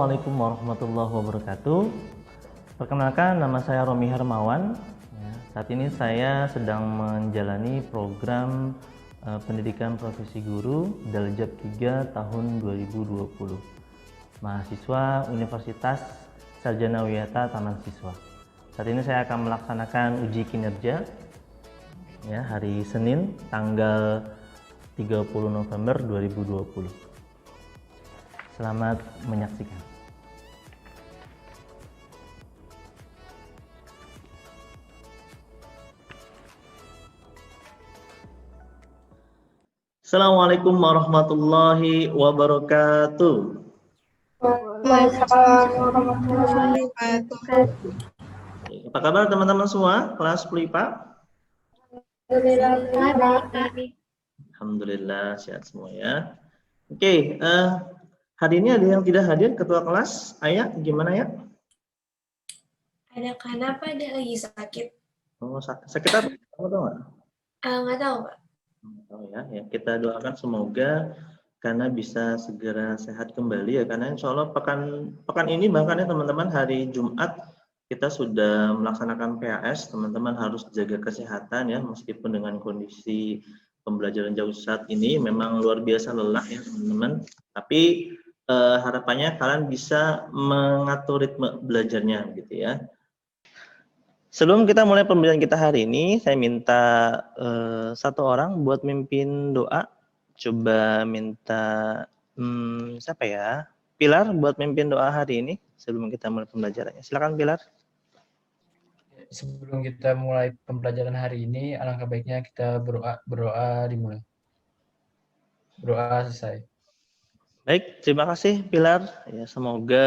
Assalamualaikum warahmatullahi wabarakatuh. Perkenalkan, nama saya Romi Hermawan. Saat ini saya sedang menjalani program pendidikan profesi guru Daljab 3 tahun 2020. Mahasiswa Universitas Sarjana Wiyata Taman Siswa. Saat ini saya akan melaksanakan uji kinerja hari Senin tanggal 30 November 2020. Selamat menyaksikan. Assalamualaikum warahmatullahi wabarakatuh. Waalaikumsalam warahmatullahi wabarakatuh. Apa kabar teman-teman semua? Kelas 10 IPA? Alhamdulillah sehat semua ya. Oke, hari ini ada yang tidak hadir ketua kelas. Ayah, gimana ya? Ada kenapa dia lagi sakit? Oh, sakit apa? Kamu tahu nggak? Nggak tahu, Pak. Oh ya, kita doakan semoga karena bisa segera sehat kembali ya. Karena insya Allah pekan ini bahkan ya teman-teman, hari Jumat kita sudah melaksanakan PAS. Teman-teman harus jaga kesehatan ya, meskipun dengan kondisi pembelajaran jauh saat ini memang luar biasa lelah ya teman-teman. Tapi harapannya kalian bisa mengatur ritme belajarnya gitu ya. Sebelum kita mulai pembelajaran kita hari ini, saya minta satu orang buat mimpin doa. Coba minta siapa ya? Pilar buat mimpin doa hari ini sebelum kita mulai pembelajarannya. Silakan Pilar. Sebelum kita mulai pembelajaran hari ini, alangkah baiknya kita berdoa dimulai. Berdoa selesai. Baik, terima kasih Pilar. Ya, semoga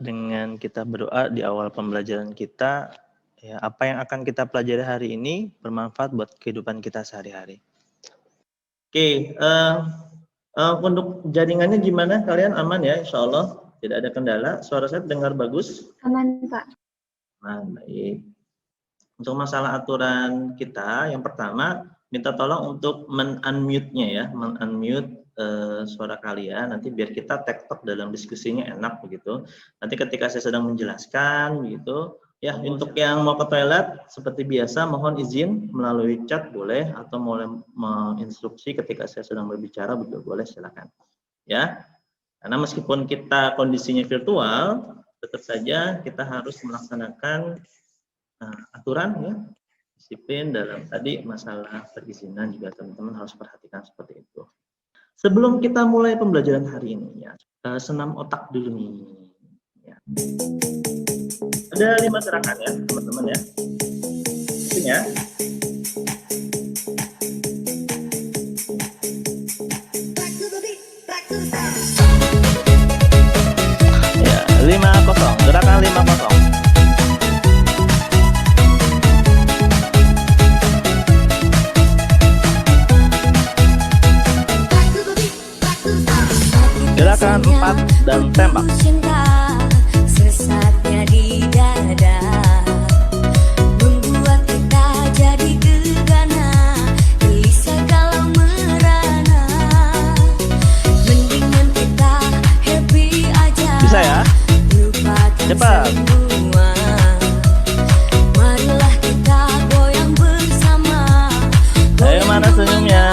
dengan kita berdoa di awal pembelajaran kita, ya, apa yang akan kita pelajari hari ini bermanfaat buat kehidupan kita sehari-hari. Oke, untuk jaringannya gimana? Kalian aman ya? Insya Allah tidak ada kendala. Suara saya dengar bagus? Aman, Pak. Nah, baik. Untuk masalah aturan kita, yang pertama minta tolong untuk men-unmute-nya ya, men-unmute suara kalian, nanti biar kita tektok dalam diskusinya enak begitu. Nanti ketika saya sedang menjelaskan begitu, ya untuk yang mau ke toilet seperti biasa mohon izin melalui chat boleh, atau mau menginstruksi ketika saya sedang berbicara juga boleh, silakan. Ya. Karena meskipun kita kondisinya virtual, tetap saja kita harus melaksanakan aturan ya, disiplin dalam tadi masalah perizinan juga teman-teman harus perhatikan seperti itu. Sebelum kita mulai pembelajaran hari ini ya, senam otak dulu nih. Ya. Ada 5 gerakan ya teman-teman ya. Ini ya. Ya, 5-0, gerakan 5-0. Gerakan 4 dan tembak. Sesatnya di dada membuat kita jadi gegana, gelisah kalau merana. Mendingan kita happy aja. Bisa ya? Cepat. Semua. Marilah kita goyang bersama. Ayo, mana senyumnya?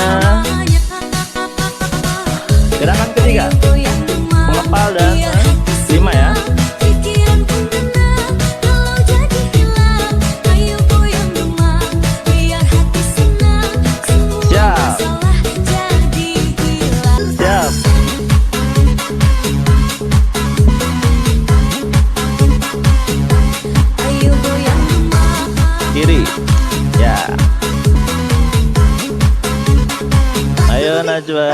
Gerakan ketiga, mengepal dan 5 ya. Siap. Siap. Kiri. Ya. Ayo Najwa.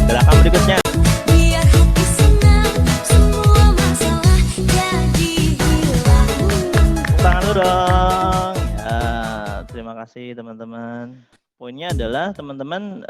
Gerakan berikutnya. Biar hati senang, semua masalah jadi hilang. Tangan dulu dong. Ya, terima kasih teman-teman. Poinnya adalah teman-teman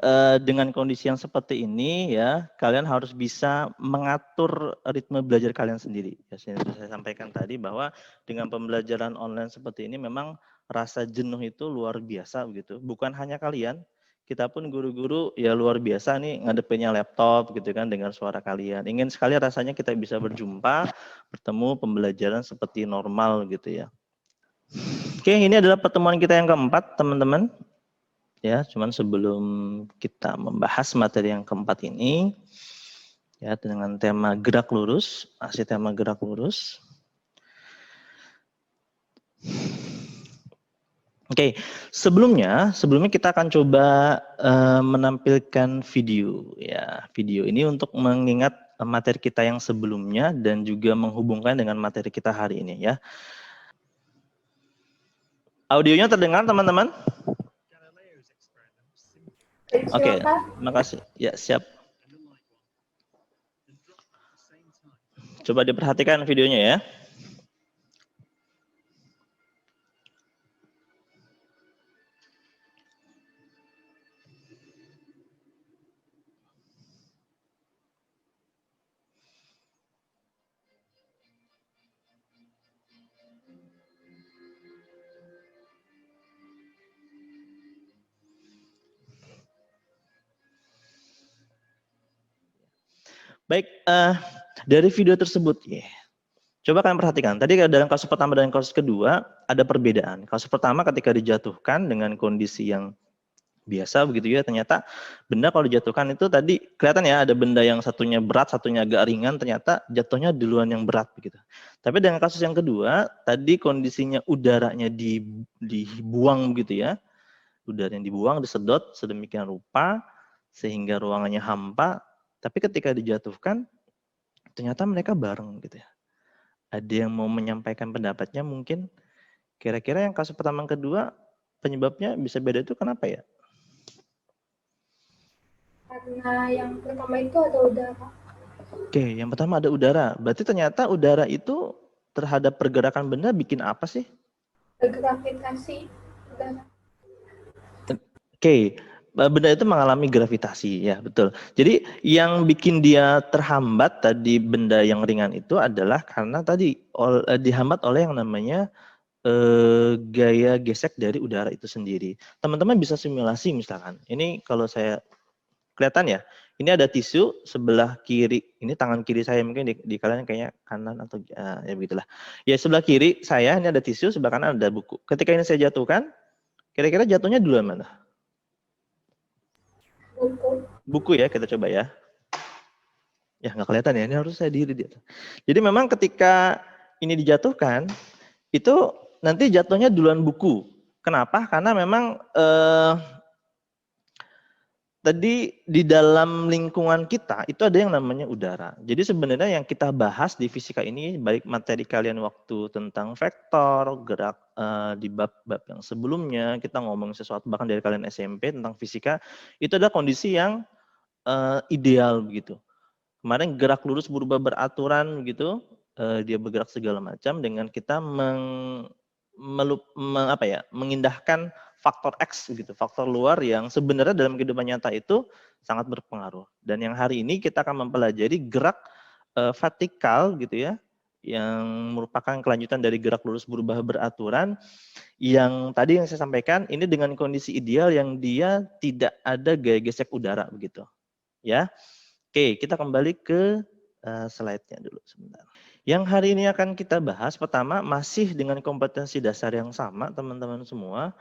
dengan kondisi yang seperti ini ya, kalian harus bisa mengatur ritme belajar kalian sendiri. Ya, saya sampaikan tadi bahwa dengan pembelajaran online seperti ini memang rasa jenuh itu luar biasa begitu. Bukan hanya kalian, kita pun guru-guru ya luar biasa nih ngadepinnya laptop gitu kan, dengar suara kalian. Ingin sekali rasanya kita bisa berjumpa, bertemu, pembelajaran seperti normal gitu ya. Oke, ini adalah pertemuan kita yang keempat, teman-teman. Ya, cuman sebelum kita membahas materi yang keempat ini, ya dengan tema gerak lurus, masih tema gerak lurus. Oke, sebelumnya kita akan coba menampilkan video, ya video ini untuk mengingat materi kita yang sebelumnya dan juga menghubungkan dengan materi kita hari ini ya. Audionya terdengar teman-teman? Oke, terima kasih. Ya, siap. Coba diperhatikan videonya ya. Baik, dari video tersebut, ya, coba kalian perhatikan. Tadi dalam kasus pertama dan kasus kedua ada perbedaan. Kasus pertama ketika dijatuhkan dengan kondisi yang biasa begitu ya, ternyata benda kalau dijatuhkan itu tadi kelihatan ya ada benda yang satunya berat, satunya agak ringan, ternyata jatuhnya duluan yang berat begitu. Tapi dengan kasus yang kedua, tadi kondisinya udaranya dibuang begitu ya. Udaranya dibuang, disedot sedemikian rupa sehingga ruangannya hampa. Tapi ketika dijatuhkan, ternyata mereka bareng gitu ya. Ada yang mau menyampaikan pendapatnya mungkin, kira-kira yang kasus pertama yang kedua, penyebabnya bisa beda itu kenapa ya? Karena yang pertama itu ada udara. Oke, yang pertama ada udara. Berarti ternyata udara itu terhadap pergerakan benda bikin apa sih? Gravitasi udara. Oke. Benda itu mengalami gravitasi, ya betul. Jadi yang bikin dia terhambat tadi benda yang ringan itu adalah karena tadi dihambat oleh yang namanya gaya gesek dari udara itu sendiri. Teman-teman bisa simulasi misalkan. Ini kalau saya kelihatan ya, ini ada tisu sebelah kiri. Ini tangan kiri saya mungkin di kalian kayaknya kanan atau ya begitulah. Ya sebelah kiri saya ini ada tisu, sebelah kanan ada buku. Ketika ini saya jatuhkan, kira-kira jatuhnya duluan mana? Buku ya, kita coba ya. Ya nggak kelihatan ya, ini harus saya diri dia. Jadi memang ketika ini dijatuhkan, itu nanti jatuhnya duluan buku. Kenapa? Karena memang tadi di dalam lingkungan kita itu ada yang namanya udara. Jadi sebenarnya yang kita bahas di fisika ini, baik materi kalian waktu tentang vektor, gerak di bab-bab yang sebelumnya, kita ngomong sesuatu bahkan dari kalian SMP tentang fisika, itu adalah kondisi yang ideal begitu. Kemarin gerak lurus berubah beraturan gitu, dia bergerak segala macam dengan kita mengindahkan faktor X gitu, faktor luar yang sebenarnya dalam kehidupan nyata itu sangat berpengaruh. Dan yang hari ini kita akan mempelajari gerak vertikal gitu ya, yang merupakan kelanjutan dari gerak lurus berubah beraturan, yang tadi yang saya sampaikan ini dengan kondisi ideal yang dia tidak ada gaya gesek udara begitu. Ya, oke, kita kembali ke slide-nya dulu sebentar. Yang hari ini akan kita bahas pertama masih dengan kompetensi dasar yang sama teman-teman semua.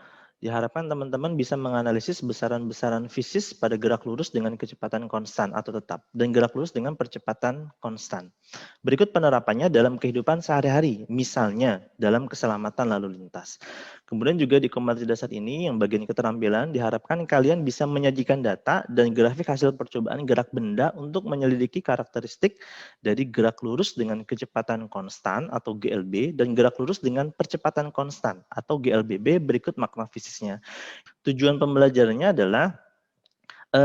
Diharapkan teman-teman bisa menganalisis besaran-besaran fisis pada gerak lurus dengan kecepatan konstan atau tetap dan gerak lurus dengan percepatan konstan. Berikut penerapannya dalam kehidupan sehari-hari, misalnya dalam keselamatan lalu lintas. Kemudian juga di kompetensi dasar ini yang bagian keterampilan diharapkan kalian bisa menyajikan data dan grafik hasil percobaan gerak benda untuk menyelidiki karakteristik dari gerak lurus dengan kecepatan konstan atau GLB dan gerak lurus dengan percepatan konstan atau GLBB berikut makna fisisnya. Tujuan pembelajarannya adalah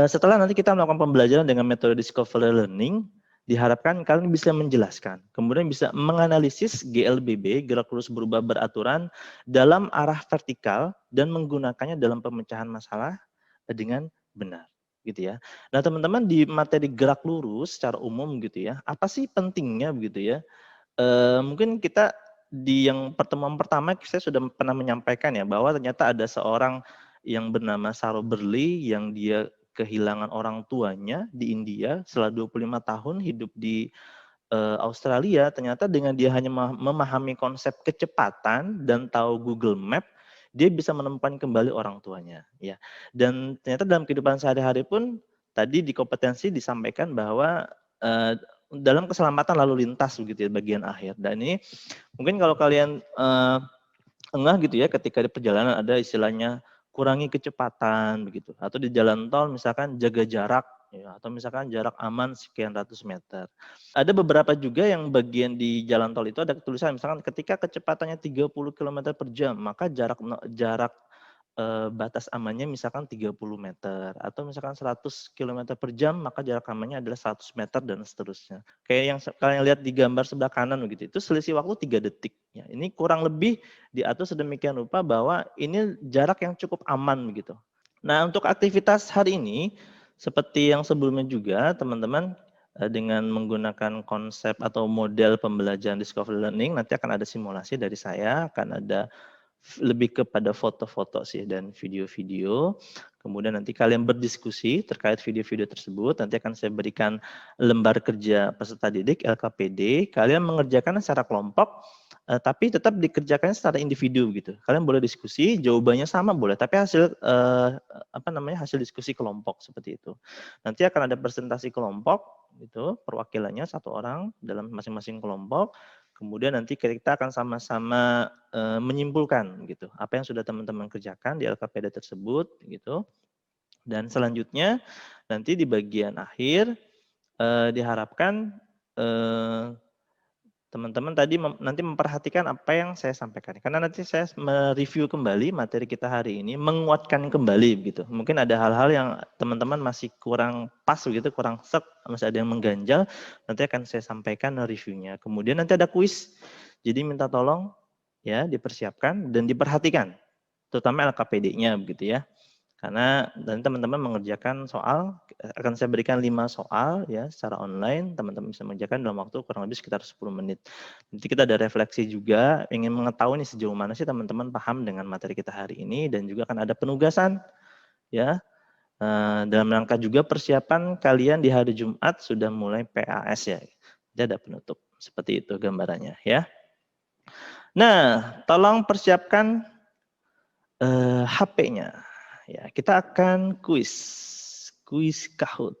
setelah nanti kita melakukan pembelajaran dengan metode discovery learning, diharapkan kalian bisa menjelaskan, kemudian bisa menganalisis GLBB, gerak lurus berubah beraturan, dalam arah vertikal dan menggunakannya dalam pemecahan masalah dengan benar, gitu ya. Nah teman-teman di materi gerak lurus secara umum gitu ya, apa sih pentingnya begitu ya? Mungkin kita di yang pertemuan pertama saya sudah pernah menyampaikan ya bahwa ternyata ada seorang yang bernama Saro Burley yang dia kehilangan orang tuanya di India setelah 25 tahun hidup di Australia. Ternyata dengan dia hanya memahami konsep kecepatan dan tahu Google Map, dia bisa menemukan kembali orang tuanya, ya. Dan ternyata dalam kehidupan sehari-hari pun tadi di kompetensi disampaikan bahwa dalam keselamatan lalu lintas begitu ya bagian akhir. Dan ini mungkin kalau kalian engah gitu ya ketika di perjalanan ada istilahnya kurangi kecepatan begitu, atau di jalan tol misalkan jaga jarak ya, atau misalkan jarak aman sekian ratus meter. Ada beberapa juga yang bagian di jalan tol itu ada tulisan misalkan ketika kecepatannya 30 km per jam maka jarak batas amannya misalkan 30 meter, atau misalkan 100 km per jam maka jarak amannya adalah 100 meter dan seterusnya. Kayak yang kalian lihat di gambar sebelah kanan begitu, itu selisih waktu 3 detik. Ya, ini kurang lebih diatur sedemikian rupa bahwa ini jarak yang cukup aman begitu. Nah, untuk aktivitas hari ini seperti yang sebelumnya juga teman-teman dengan menggunakan konsep atau model pembelajaran discovery learning nanti akan ada simulasi dari saya, akan ada lebih kepada foto-foto sih dan video-video. Kemudian nanti kalian berdiskusi terkait video-video tersebut. Nanti akan saya berikan lembar kerja peserta didik LKPD. Kalian mengerjakan secara kelompok, tapi tetap dikerjakan secara individu gitu. Kalian boleh diskusi, jawabannya sama boleh, tapi hasil hasil diskusi kelompok seperti itu. Nanti akan ada presentasi kelompok, itu perwakilannya 1 orang dalam masing-masing kelompok. Kemudian nanti kita akan sama-sama menyimpulkan gitu apa yang sudah teman-teman kerjakan di LKPD tersebut gitu. Dan selanjutnya nanti di bagian akhir diharapkan teman-teman tadi nanti memperhatikan apa yang saya sampaikan. Karena nanti saya mereview kembali materi kita hari ini, menguatkan kembali gitu. Mungkin ada hal-hal yang teman-teman masih kurang pas begitu, kurang sek, masih ada yang mengganjal, nanti akan saya sampaikan reviewnya. Kemudian nanti ada kuis. Jadi minta tolong ya dipersiapkan dan diperhatikan, terutama LKPD-nya begitu ya. Karena nanti teman-teman mengerjakan soal, akan saya berikan 5 soal ya secara online, teman-teman bisa mengerjakan dalam waktu kurang lebih sekitar 10 menit. Nanti kita ada refleksi juga, ingin mengetahui nih sejauh mana sih teman-teman paham dengan materi kita hari ini, dan juga akan ada penugasan ya. Dalam rangka juga persiapan kalian di hari Jumat sudah mulai PAS ya. Jadi ada penutup, seperti itu gambarannya ya. Nah, tolong persiapkan HP-nya. Ya, kita akan kuis Kahoot.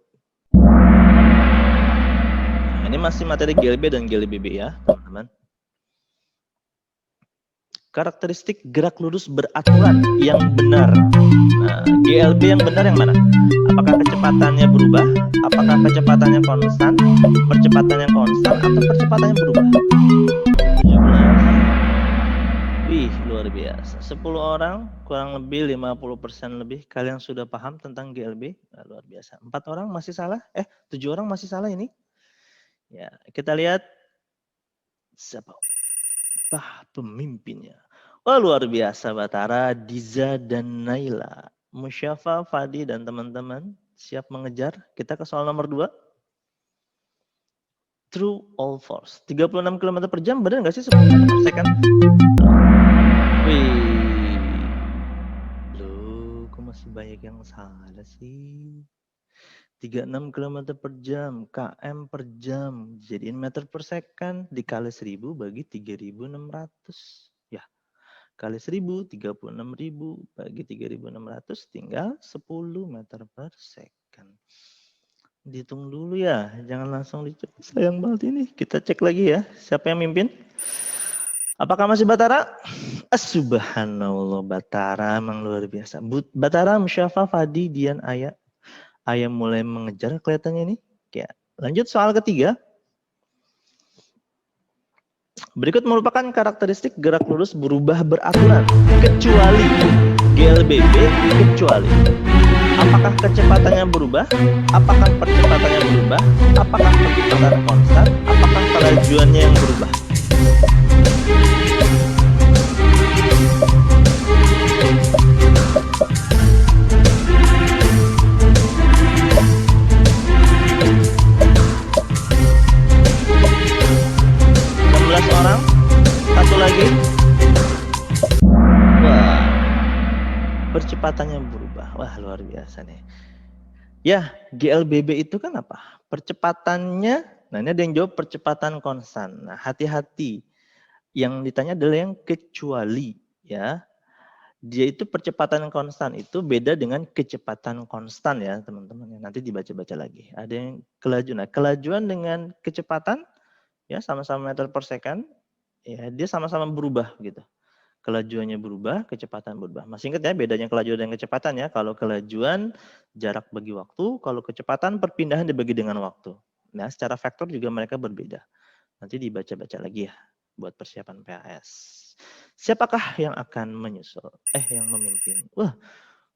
Nah, ini masih materi GLB dan GLBB ya, teman-teman. Karakteristik gerak lurus beraturan yang benar. Nah, GLB yang benar yang mana? Apakah kecepatannya berubah? Apakah kecepatannya konstan? Percepatannya konstan atau percepatannya berubah? 17. Wih, luar biasa. 10 orang, kurang lebih 50% lebih kalian sudah paham tentang GLB. Nah, luar biasa. 4 orang masih salah? 7 orang masih salah ini? Ya, kita lihat siapa pemimpinnya. Wah, luar biasa Batara, Diza dan Naila. Musyafa, Fadi dan teman-teman siap mengejar. Kita ke soal nomor 2. True or false? 36 km per jam benar nggak sih 10 meter per second? Wih, loh, kok masih banyak yang salah sih? 36 km per jam, km per jam, jadiin meter per second, dikali 1000 bagi 3600. Ya, kali 1000, 36.000 bagi 3600, tinggal 10 meter per second. Dihitung dulu ya, jangan langsung dicek. Sayang banget ini, kita cek lagi ya, siapa yang mimpin? Apakah masih Batara? Subhanallah, Batara memang luar biasa. Batara, Musyafa, Fadi, Dian, Ayah. Ayah mulai mengejar kelihatannya ini. Ya, lanjut soal ketiga. Berikut merupakan karakteristik gerak lurus berubah beraturan. Kecuali GLBB, kecuali. Apakah kecepatannya berubah? Apakah percepatannya berubah? Apakah percepatan konstan? Apakah kelajuannya yang berubah? Orang, satu lagi. Wah, percepatannya Wah, luar biasa nih. Ya, GLBB itu kan apa? Percepatannya, nah ini ada yang jawab percepatan konstan. Nah, hati-hati. Yang ditanya adalah yang kecuali, ya. Dia itu percepatan konstan itu beda dengan kecepatan konstan ya, teman-teman. Nanti dibaca-baca lagi. Ada yang kelajuan. Nah, kelajuan dengan kecepatan ya sama-sama meter per second, ya dia sama-sama berubah gitu. Kelajuannya berubah, kecepatan berubah. Masih ingat ya bedanya kelajuan dan kecepatan ya. Kalau kelajuan jarak bagi waktu, kalau kecepatan perpindahan dibagi dengan waktu. Nah, secara vektor juga mereka berbeda. Nanti dibaca-baca lagi ya buat persiapan PAS. Siapakah yang akan menyusul? Yang memimpin. Wah,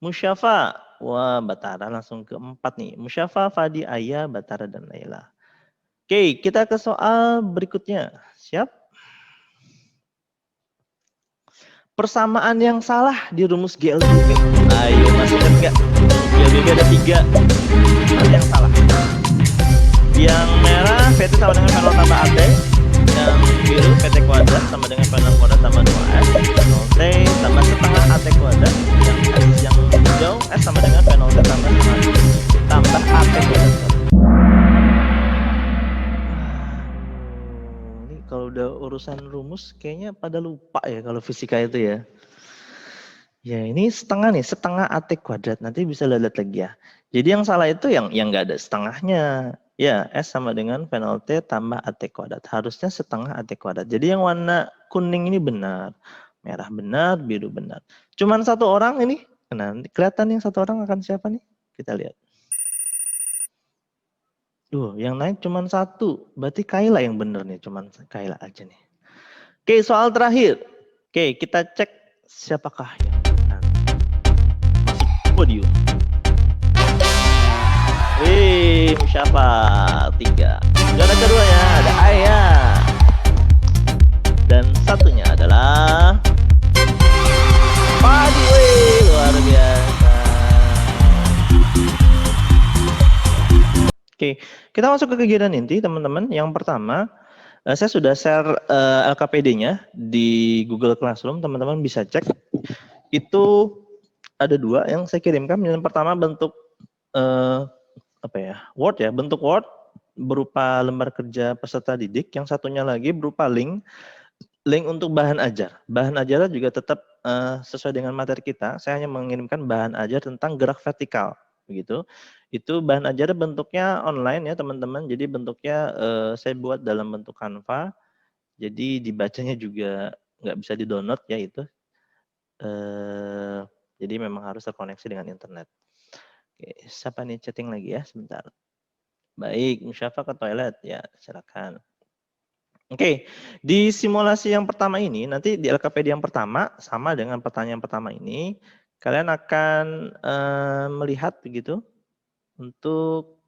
Musyafa. Wah, Batara langsung keempat nih. Musyafa, Fadi, Ayah, Batara, dan Laila. Oke, kita ke soal berikutnya. Siap? Persamaan yang salah di rumus GLBB. Ayo, masih ingat nggak? GLBB ada 3. Mana yang salah? Yang merah, PT sama dengan penol tambah AT. Yang biru, PT kuadrat sama dengan penol kuadrat tambah 2S. Penol T tambah setengah AT kuadrat. Yang hijau, S sama dengan penol T tambah AT kuadrat. Kalau udah urusan rumus kayaknya pada lupa ya kalau fisika itu ya. Ya ini setengah nih, setengah AT kuadrat. Nanti bisa lihat lagi ya. Jadi yang salah itu yang nggak ada setengahnya. Ya, S sama dengan penol T tambah AT kuadrat. Harusnya setengah AT kuadrat. Jadi yang warna kuning ini benar. Merah benar, biru benar. Cuman satu orang ini. Nah, kelihatan yang satu orang akan siapa nih? Kita lihat. Yang naik cuma 1. Berarti Kaila yang bener nih. Cuman Kaila aja nih. Oke, soal terakhir. Oke, kita cek siapakah yang akan masuk podium. Musyafa 3. Juara keduanya ada Ayah. Dan satunya adalah Fadi. Luar biasa. Oke, kita masuk ke kegiatan inti teman-teman. Yang pertama, saya sudah share LKPD-nya di Google Classroom. Teman-teman bisa cek. Itu ada 2 yang saya kirimkan. Yang pertama bentuk Word ya, bentuk Word berupa lembar kerja peserta didik. Yang satunya lagi berupa link untuk bahan ajar. Bahan ajar juga tetap sesuai dengan materi kita. Saya hanya mengirimkan bahan ajar tentang gerak vertikal, begitu. Itu bahan ajar bentuknya online ya teman-teman. Jadi bentuknya saya buat dalam bentuk Canva. Jadi dibacanya juga nggak bisa di-download ya itu. Jadi memang harus terkoneksi dengan internet. Oke, siapa nih chatting lagi ya sebentar. Baik, Musyafa ke toilet ya, silakan. Oke, di simulasi yang pertama ini nanti di LKPD yang pertama sama dengan pertanyaan pertama ini kalian akan melihat begitu untuk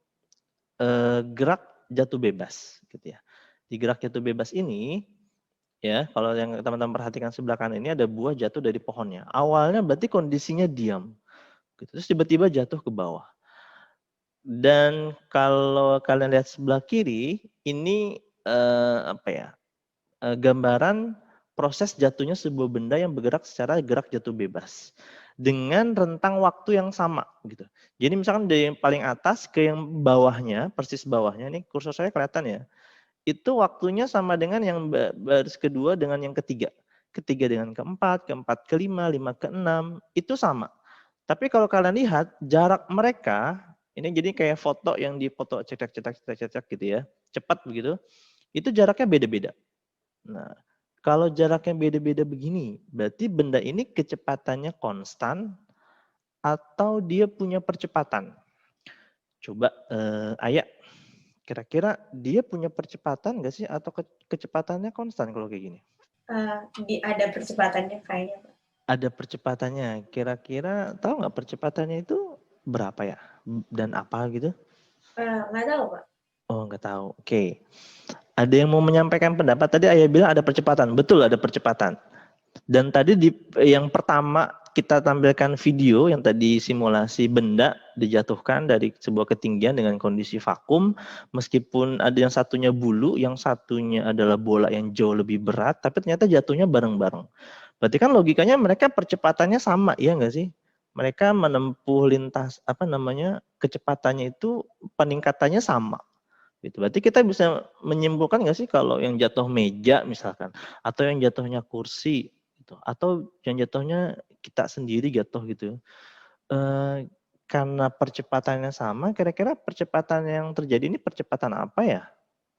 gerak jatuh bebas gitu ya. Di gerak jatuh bebas ini ya, kalau yang teman-teman perhatikan sebelah kanan ini ada buah jatuh dari pohonnya. Awalnya berarti kondisinya diam. Gitu. Terus tiba-tiba jatuh ke bawah. Dan kalau kalian lihat sebelah kiri, ini gambaran proses jatuhnya sebuah benda yang bergerak secara gerak jatuh bebas dengan rentang waktu yang sama gitu. Jadi misalkan dari yang paling atas ke yang bawahnya, persis bawahnya nih kursor saya kelihatan ya. Itu waktunya sama dengan yang baris kedua dengan yang ketiga. Ketiga dengan keempat kelima, 5 ke 6 itu sama. Tapi kalau kalian lihat jarak mereka, ini jadi kayak foto yang dipoto cetak gitu ya, cepat begitu, itu jaraknya beda-beda. Nah, kalau jaraknya beda-beda begini, berarti benda ini kecepatannya konstan atau dia punya percepatan. Coba Ayah, kira-kira dia punya percepatan nggak sih atau kecepatannya konstan kalau kayak gini? Ada percepatannya kayaknya, Pak. Ada percepatannya. Kira-kira tahu nggak percepatannya itu berapa ya? Dan apa gitu? Nggak tahu, Pak. Oh, nggak tahu. Oke. Ada yang mau menyampaikan pendapat? Tadi Ayah bilang ada percepatan. Betul, ada percepatan. Dan tadi di yang pertama kita tampilkan video yang tadi simulasi benda dijatuhkan dari sebuah ketinggian dengan kondisi vakum. Meskipun ada yang satunya bulu, yang satunya adalah bola yang jauh lebih berat, tapi ternyata jatuhnya bareng-bareng. Berarti kan logikanya mereka percepatannya sama, iya nggak sih? mereka menempuh lintas kecepatannya itu peningkatannya sama. Gitu. Berarti kita bisa menyimpulkan nggak sih kalau yang jatuh meja misalkan, atau yang jatuhnya kursi, gitu, atau yang jatuhnya kita sendiri jatuh gitu. Karena percepatannya sama, kira-kira percepatan yang terjadi ini percepatan apa ya?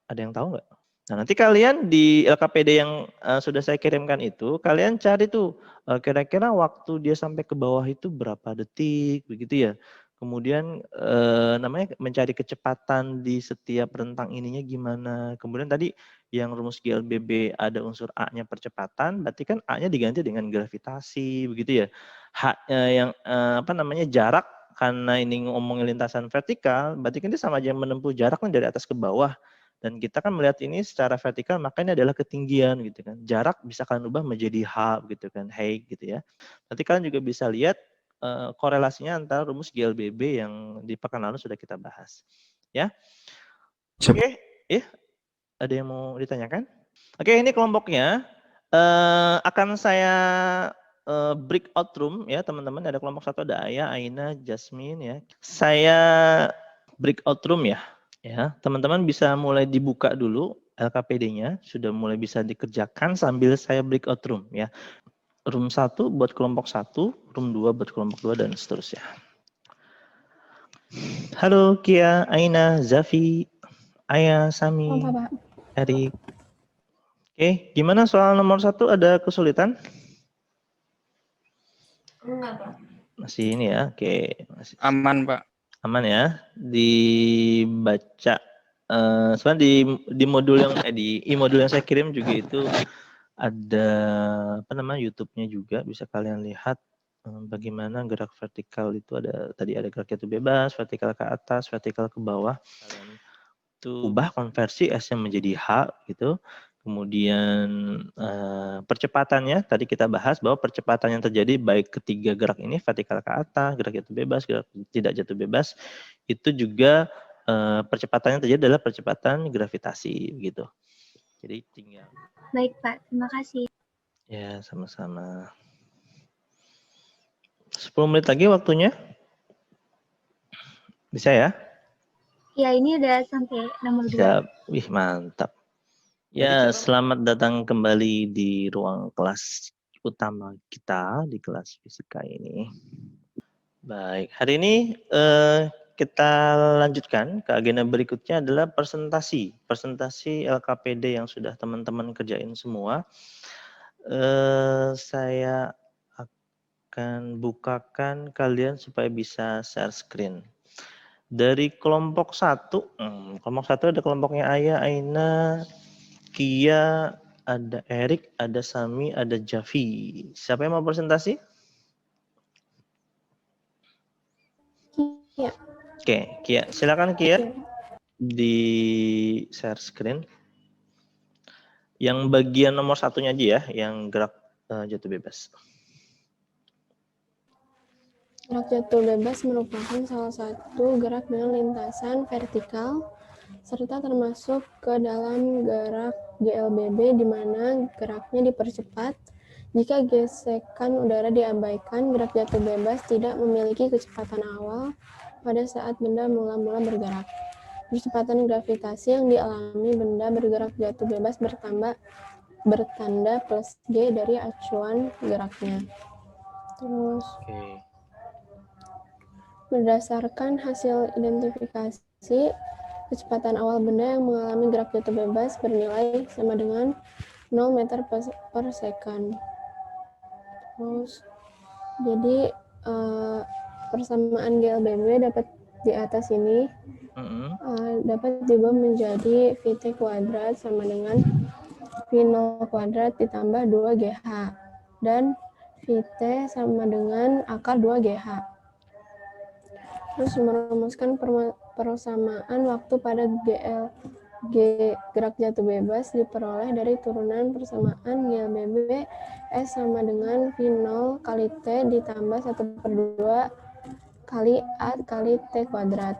Ada yang tahu nggak? Nah, nanti kalian di LKPD yang sudah saya kirimkan itu, kalian cari tuh kira-kira waktu dia sampai ke bawah itu berapa detik, begitu ya. Kemudian namanya mencari kecepatan di setiap rentang ininya gimana. Kemudian tadi yang rumus GLBB ada unsur A-nya percepatan, berarti kan A-nya diganti dengan gravitasi, begitu ya. Yang jarak, karena ini ngomongin lintasan vertikal, berarti kan dia sama aja menempuh jarak kan dari atas ke bawah. Dan kita kan melihat ini secara vertikal, makanya adalah ketinggian gitu kan. Jarak bisa kalian ubah menjadi h gitu kan, height gitu ya. Nanti kalian juga bisa lihat korelasinya antara rumus GLBB yang di pekan lalu sudah kita bahas. Ya. Oke, ada yang mau ditanyakan? Oke, ini kelompoknya akan saya breakout room ya teman-teman. Ada kelompok 1 ada Ayah, Aina, Jasmine ya. Saya breakout room ya. Ya, teman-teman bisa mulai dibuka dulu LKPD-nya, sudah mulai bisa dikerjakan sambil saya breakout room ya. Room 1 buat kelompok 1, room 2 buat kelompok 2 dan seterusnya. Halo Kia, Aina, Zafi, Ayah, Sami, Erik. Oke, gimana soal nomor 1 ada kesulitan? Enggak, Pak. Masih ini ya, oke. Masih. Aman, Pak. Aman ya, dibaca. Sebenarnya di modul yang modul yang saya kirim juga itu ada YouTube-nya juga, bisa kalian lihat bagaimana gerak vertikal itu tadi ada gerak jatuh bebas, vertikal ke atas, vertikal ke bawah. Kalian itu ubah konversi S-nya menjadi H gitu. Kemudian percepatannya tadi kita bahas bahwa percepatan yang terjadi baik ketiga gerak ini vertikal ke atas, gerak jatuh bebas, gerak tidak jatuh bebas, itu juga percepatan yang terjadi adalah percepatan gravitasi gitu. Jadi tinggal. Baik Pak, terima kasih. Ya, sama-sama. 10 menit lagi waktunya. Bisa ya? Ya, ini udah sampai nomor 2. Siap. Wih, mantap. Ya, selamat datang kembali di ruang kelas utama kita di kelas fisika ini. Baik, hari ini kita lanjutkan ke agenda berikutnya adalah presentasi LKPD yang sudah teman-teman kerjain semua. Saya akan bukakan kalian supaya bisa share screen. Dari kelompok 1, ada kelompoknya Ayah, Aina, Kia, ada Erik, ada Sami, ada Javi. Siapa yang mau presentasi? Kia. Oke, Kia. Silakan Kia. Di share screen. Yang bagian nomor 1-nya aja ya, yang gerak jatuh bebas. Gerak jatuh bebas merupakan salah satu gerak dengan lintasan vertikal serta termasuk ke dalam gerak GLBB di mana geraknya dipercepat. Jika gesekan udara diabaikan, gerak jatuh bebas tidak memiliki kecepatan awal pada saat benda mula-mula bergerak. Kecepatan gravitasi yang dialami benda bergerak jatuh bebas bertanda plus G dari acuan geraknya. Terus berdasarkan hasil identifikasi, kecepatan awal benda yang mengalami gerak jatuh bebas bernilai sama dengan 0 meter per second. Terus, jadi persamaan GLBB dapat di atas ini dapat diubah menjadi VT kuadrat sama dengan V0 kuadrat ditambah 2GH dan VT sama dengan akar 2GH. Terus merumuskan persamaan waktu pada gerak jatuh bebas diperoleh dari turunan persamaan GLBB S sama dengan V0 kali T ditambah 1/2 kali A kali T kuadrat.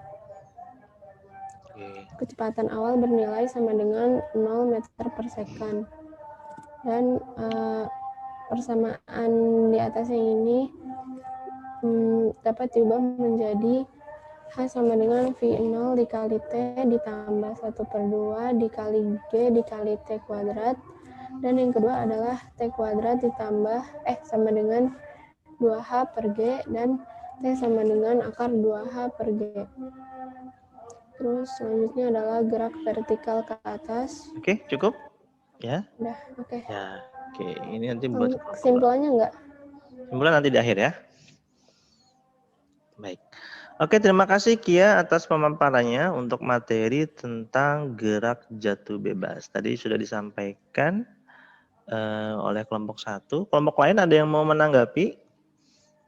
Kecepatan awal bernilai sama dengan 0 meter per second. Dan persamaan di atas yang ini dapat diubah menjadi H sama dengan V0 dikali T ditambah 1/2 dikali G dikali T kuadrat. Dan yang kedua adalah T kuadrat ditambah sama dengan 2H per G dan T sama dengan akar 2H per G. Terus selanjutnya adalah gerak vertikal ke atas. Oke, cukup? Ya. Udah, oke. Ya, oke. Ini nanti buat kesimpulannya enggak? Kesimpulan nanti di akhir ya. Baik. Oke, terima kasih Kia atas pemaparannya untuk materi tentang gerak jatuh bebas. Tadi sudah disampaikan oleh kelompok 1. Kelompok lain ada yang mau menanggapi?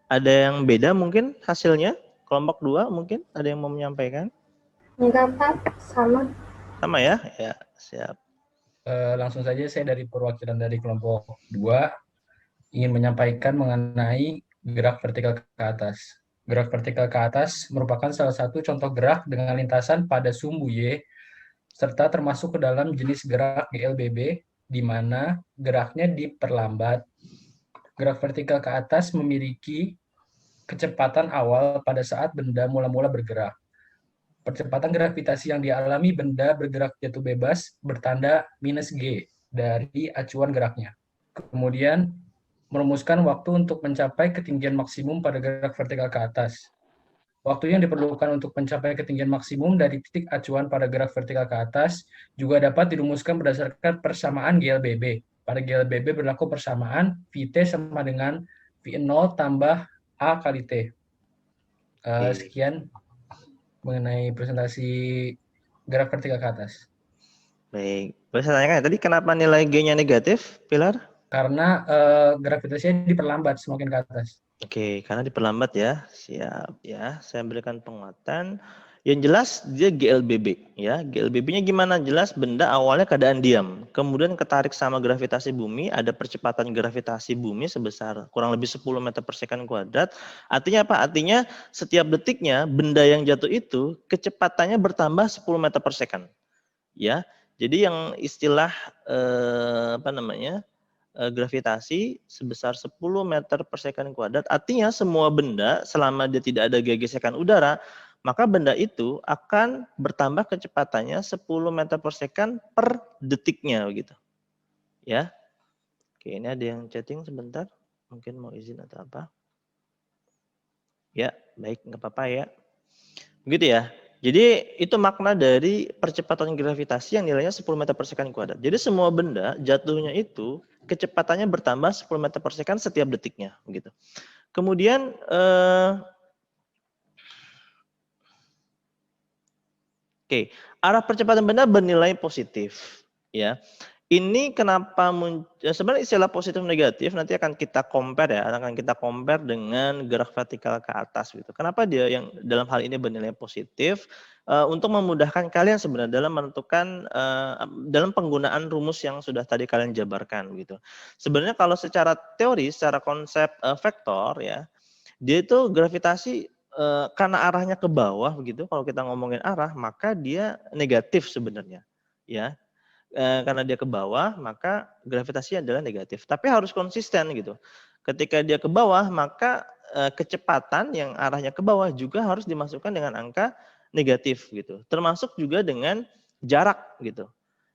Ada yang beda mungkin hasilnya? Kelompok 2 mungkin ada yang mau menyampaikan? Enggak, Pak. Sama. Sama ya? Ya, siap. Langsung saja saya dari perwakilan dari kelompok 2 ingin menyampaikan mengenai gerak vertikal ke atas. Gerak vertikal ke atas merupakan salah satu contoh gerak dengan lintasan pada sumbu Y, serta termasuk ke dalam jenis gerak GLBB, di mana geraknya diperlambat. Gerak vertikal ke atas memiliki kecepatan awal pada saat benda mula-mula bergerak. Percepatan gravitasi yang dialami benda bergerak jatuh bebas bertanda -G dari acuan geraknya. Kemudian merumuskan waktu untuk mencapai ketinggian maksimum pada gerak vertikal ke atas. Waktu yang diperlukan untuk mencapai ketinggian maksimum dari titik acuan pada gerak vertikal ke atas juga dapat dirumuskan berdasarkan persamaan GLBB. Pada GLBB berlaku persamaan Vt sama dengan V0 tambah A kali T. Sekian mengenai presentasi gerak vertikal ke atas. Baik. Boleh saya tanyakan tadi kenapa nilai G-nya negatif, Pilar? Karena gravitasinya diperlambat semakin ke atas. Oke, karena diperlambat ya. Siap ya. Saya berikan penguatan. Yang jelas dia GLBB ya. GLBB-nya gimana? Jelas benda awalnya keadaan diam. Kemudian ketarik sama gravitasi bumi, ada percepatan gravitasi bumi sebesar kurang lebih 10 meter per second kuadrat. Artinya apa? Artinya setiap detiknya benda yang jatuh itu kecepatannya bertambah 10 meter per second. Ya. Jadi yang istilah gravitasi sebesar 10 meter per second kuadrat, artinya semua benda selama dia tidak ada gesekan udara, maka benda itu akan bertambah kecepatannya 10 meter per second per detiknya begitu. Ya. Oke, ini ada yang chatting sebentar. Mungkin mau izin atau apa. Ya, baik, nggak apa-apa ya. Begitu ya. Jadi itu makna dari percepatan gravitasi yang nilainya 10 meter per second kuadrat. Jadi semua benda jatuhnya itu kecepatannya bertambah 10 meter per second setiap detiknya, begitu. Kemudian arah percepatan benda bernilai positif, ya. Ini kenapa sebenarnya istilah positif negatif nanti akan kita compare ya, akan kita compare dengan gerak vertikal ke atas gitu. Kenapa dia yang dalam hal ini bernilai positif? Untuk memudahkan kalian sebenarnya dalam menentukan dalam penggunaan rumus yang sudah tadi kalian jabarkan gitu. Sebenarnya kalau secara teori, secara konsep vektor ya, dia itu gravitasi karena arahnya ke bawah begitu. Kalau kita ngomongin arah, maka dia negatif sebenarnya, ya. Karena dia ke bawah, maka gravitasinya adalah negatif. Tapi harus konsisten gitu. Ketika dia ke bawah, maka kecepatan yang arahnya ke bawah juga harus dimasukkan dengan angka negatif gitu. Termasuk juga dengan jarak gitu.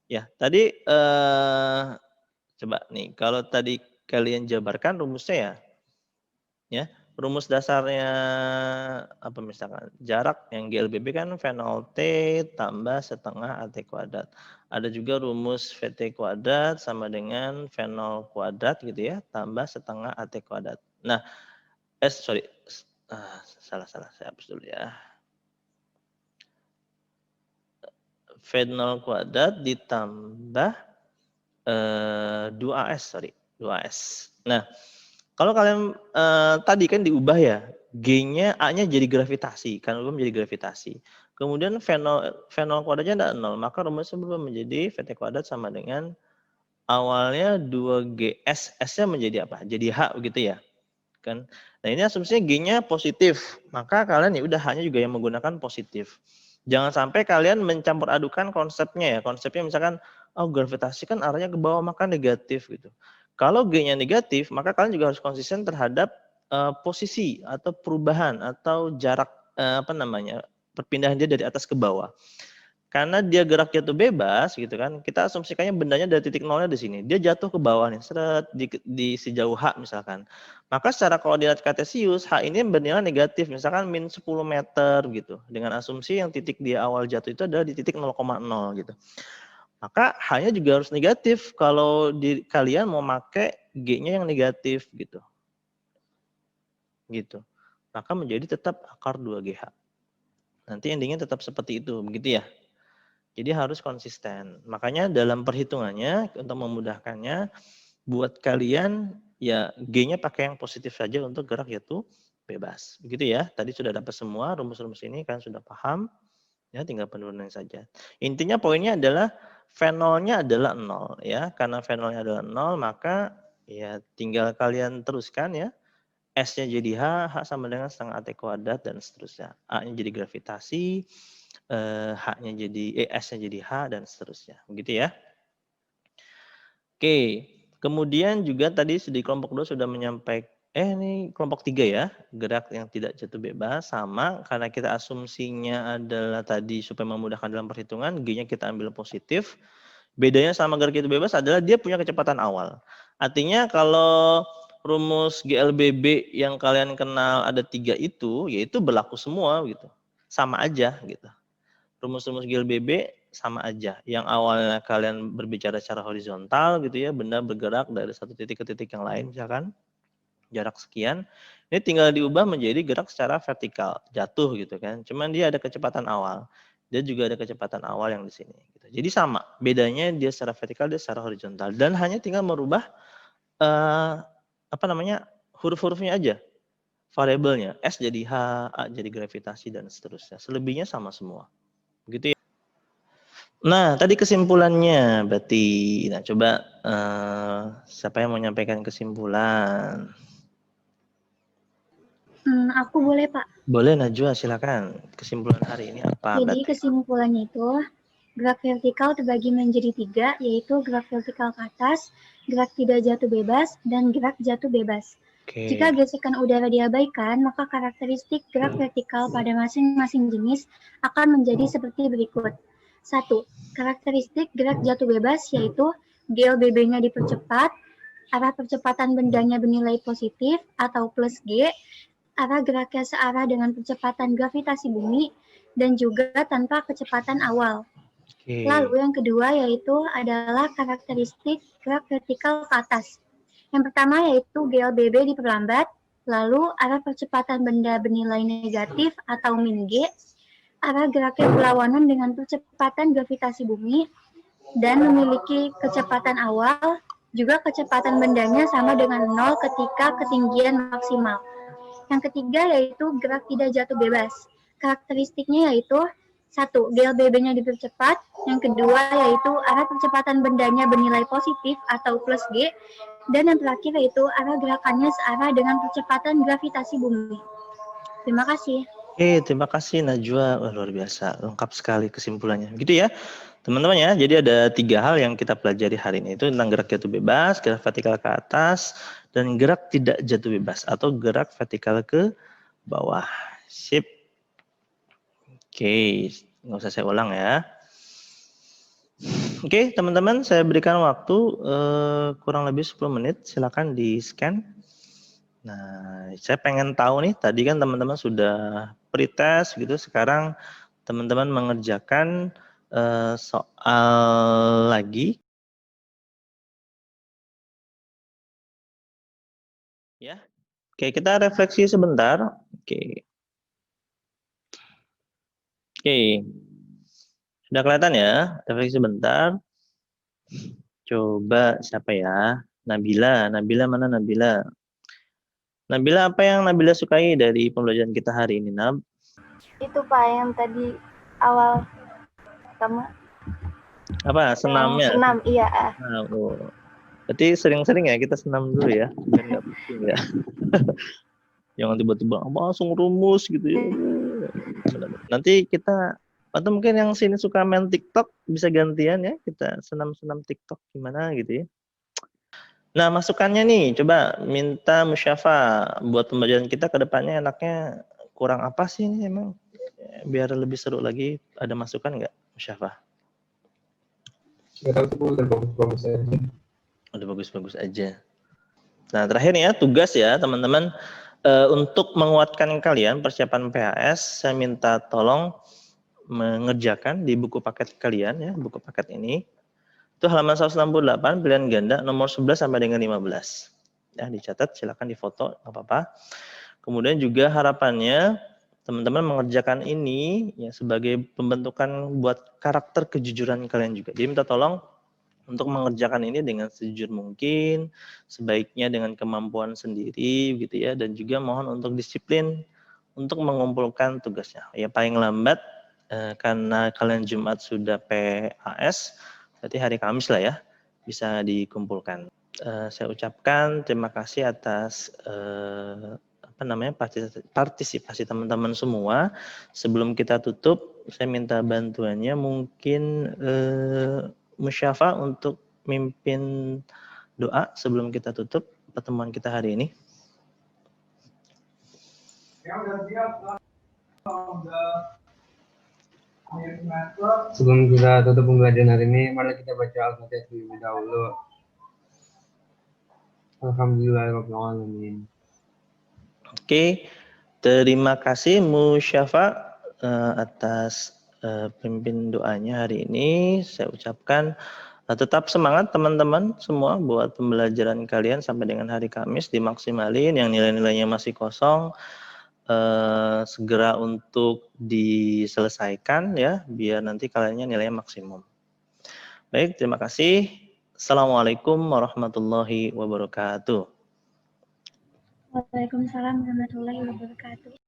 Ya, tadi coba nih, kalau tadi kalian jabarkan rumusnya ya. Rumus dasarnya apa misalkan jarak yang GLBB kan V0T tambah setengah AT kuadrat. Ada juga rumus VT kuadrat sama dengan V0 kuadrat gitu ya tambah setengah AT kuadrat. Nah, salah saya hapus dulu ya. V0 kuadrat ditambah 2AS. Nah, kalau kalian tadi kan diubah ya, G-nya, A-nya jadi gravitasi, kan belum menjadi gravitasi. Kemudian V0 kuadratnya ada 0, maka rumusnya berubah menjadi VT kuadrat sama dengan awalnya 2GS, S-nya menjadi apa? Jadi H begitu ya. Kan? Nah ini asumsinya G-nya positif, maka kalian ya udah H-nya juga yang menggunakan positif. Jangan sampai kalian mencampur adukan konsepnya ya. Konsepnya misalkan, oh gravitasi kan arahnya ke bawah, maka negatif gitu. Kalau G-nya negatif, maka kalian juga harus konsisten terhadap posisi atau perubahan atau jarak perpindahan dia dari atas ke bawah. Karena dia gerak jatuh bebas gitu kan, kita asumsikannya bendanya dari titik nolnya di sini. Dia jatuh ke bawah nih, seret di sejauh H misalkan. Maka secara koordinat kartesius, H ini bernilai negatif, misalkan min 10 meter gitu. Dengan asumsi yang titik dia awal jatuh itu adalah di titik 0,0 gitu. Maka H-nya juga harus negatif kalau kalian mau pakai G-nya yang negatif gitu. Gitu. Maka menjadi tetap akar 2GH. Nanti endingnya tetap seperti itu, begitu ya. Jadi harus konsisten. Makanya dalam perhitungannya untuk memudahkannya buat kalian ya G-nya pakai yang positif saja untuk gerak jatuh bebas. Begitu ya. Tadi sudah dapat semua rumus-rumus ini kan sudah paham. Ya tinggal penurunan saja. Intinya poinnya adalah V0-nya adalah 0 ya. Karena V0-nya adalah 0 maka ya tinggal kalian teruskan ya. S-nya jadi H sama dengan setengah AT kuadrat dan seterusnya. A-nya jadi gravitasi. H-nya jadi S-nya jadi H dan seterusnya. Begitu ya. Oke, kemudian juga tadi di kelompok 2 sudah menyampaikan ini kelompok 3 ya, gerak yang tidak jatuh bebas sama karena kita asumsinya adalah tadi supaya memudahkan dalam perhitungan, G-nya kita ambil positif. Bedanya sama gerak jatuh bebas adalah dia punya kecepatan awal. Artinya kalau rumus GLBB yang kalian kenal ada 3 itu, yaitu berlaku semua gitu. Sama aja gitu. Rumus-rumus GLBB sama aja. Yang awalnya kalian berbicara secara horizontal gitu ya, benda bergerak dari satu titik ke titik yang lain misalkan jarak sekian, ini tinggal diubah menjadi gerak secara vertikal, jatuh gitu kan. Cuman dia ada kecepatan awal. Dia juga ada kecepatan awal yang di sini gitu. Jadi sama, bedanya dia secara vertikal, dia secara horizontal dan hanya tinggal merubah huruf-hurufnya aja. Variabelnya S jadi H, A jadi gravitasi dan seterusnya. Selebihnya sama semua. Gitu ya. Nah, tadi kesimpulannya berarti. Nah, coba siapa yang mau menyampaikan kesimpulan? Aku boleh, Pak. Boleh, Najwa, silakan. Kesimpulan hari ini apa? Jadi kesimpulannya itu gerak vertikal terbagi menjadi 3, yaitu gerak vertikal ke atas, gerak tidak jatuh bebas, dan gerak jatuh bebas. Oke. Jika gesekan udara diabaikan, maka karakteristik gerak vertikal pada masing-masing jenis akan menjadi seperti berikut. 1. Karakteristik gerak jatuh bebas yaitu GLBB-nya dipercepat, arah percepatan bendanya bernilai positif atau plus G, arah geraknya searah dengan percepatan gravitasi bumi, dan juga tanpa kecepatan awal. Oke. Lalu yang kedua yaitu adalah karakteristik gerak vertikal ke atas. Yang pertama yaitu GLBB diperlambat, lalu arah percepatan benda bernilai negatif atau min G, arah geraknya berlawanan dengan percepatan gravitasi bumi, dan memiliki kecepatan awal, juga kecepatan bendanya sama dengan 0 ketika ketinggian maksimal. Yang ketiga yaitu gerak tidak jatuh bebas. Karakteristiknya yaitu 1. GLBB-nya dipercepat. Yang kedua yaitu arah percepatan bendanya bernilai positif atau plus G. Dan yang terakhir yaitu arah gerakannya searah dengan percepatan gravitasi bumi. Terima kasih. Oke, terima kasih Najwa. Wah, luar biasa, lengkap sekali kesimpulannya. Gitu ya, teman-teman ya. Jadi ada 3 hal yang kita pelajari hari ini. Itu tentang gerak jatuh bebas, gerak vertikal ke atas, dan gerak tidak jatuh bebas atau gerak vertikal ke bawah. Sip. Oke, nggak usah saya ulang ya. Oke, teman-teman, saya berikan waktu kurang lebih 10 menit. Silakan di-scan. Nah, saya pengen tahu nih, tadi kan teman-teman sudah pretest gitu, sekarang teman-teman mengerjakan soal lagi. Ya. Oke, kita refleksi sebentar. Oke. Oke. Sudah kelihatan ya? Refleksi sebentar. Coba siapa ya? Nabila. Nabila mana Nabila? Nabila, apa yang Nabila sukai dari pembelajaran kita hari ini, Nab? Itu Pak yang tadi awal pertama. Apa? Senamnya? Senam, iya. Nah, oh. Berarti sering-sering ya kita senam dulu ya, biar nggak pusing ya. Jangan tiba-tiba langsung rumus gitu ya. Nanti kita, atau mungkin yang sini suka main TikTok bisa gantian ya, kita senam-senam TikTok gimana gitu ya. Nah, masukannya nih, coba minta Musyafa buat pembelajaran kita ke depannya enaknya kurang apa sih ini emang? Biar lebih seru lagi, ada masukan nggak, Musyafa? Nggak tahu tuh, udah bagus-bagus aja. Udah bagus-bagus aja. Nah, terakhir nih ya, tugas ya teman-teman. Untuk menguatkan kalian persiapan PHS, saya minta tolong mengerjakan di buku paket kalian ya, buku paket ini. Itu halaman 168 pilihan ganda nomor 11 sampai dengan 15. Ya, dicatat, silakan difoto, nggak apa-apa. Kemudian juga harapannya teman-teman mengerjakan ini ya sebagai pembentukan buat karakter kejujuran kalian juga. Jadi minta tolong untuk mengerjakan ini dengan sejujur mungkin, sebaiknya dengan kemampuan sendiri gitu ya, dan juga mohon untuk disiplin untuk mengumpulkan tugasnya. Ya paling lambat karena kalian Jumat sudah PAS, berarti hari Kamis lah ya bisa dikumpulkan. Saya ucapkan terima kasih atas partisipasi teman-teman semua. Sebelum kita tutup, saya minta bantuannya mungkin Musyafa untuk mimpin doa sebelum kita tutup pertemuan kita hari ini. Sebelum kita tutup pembelajaran hari ini, mari kita baca Al-Fatihah terlebih dahulu. Alhamdulillahirrahmanirrahim. Oke, terima kasih Musyafa atas pimpin doanya hari ini. Saya ucapkan tetap semangat teman-teman semua buat pembelajaran kalian sampai dengan hari Kamis, dimaksimalin yang nilai-nilainya masih kosong segera untuk diselesaikan ya biar nanti kaliannya nilainya maksimum. Baik, terima kasih. Assalamualaikum warahmatullahi wabarakatuh. Waalaikumsalam warahmatullahi wabarakatuh.